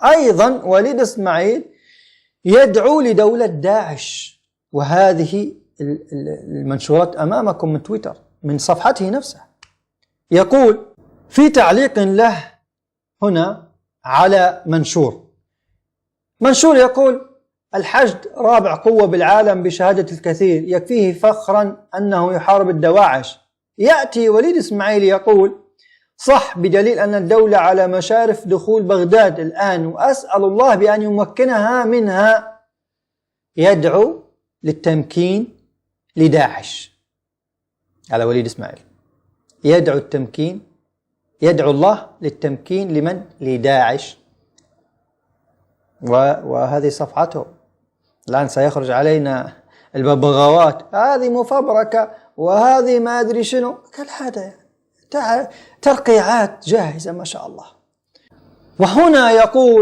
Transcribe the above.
أيضا وليد إسماعيل يدعو لدولة داعش، وهذه المنشورات أمامكم من تويتر من صفحته نفسه. يقول في تعليق له هنا على منشور يقول: الحشد رابع قوة بالعالم بشهادة الكثير، يكفيه فخرا أنه يحارب الدواعش. يأتي وليد إسماعيل يقول: صح، بدليل أن الدولة على مشارف دخول بغداد الآن، وأسأل الله بأن يمكنها منها. يدعو للتمكين لداعش على وليد إسماعيل، يدعو الله للتمكين لمن؟ لداعش. وهذه صفحته. الآن سيخرج علينا الببغاوات: هذه مفبركة وهذه ما أدري شنو، كالعادة ترقيعات جاهزة ما شاء الله. وهنا يقول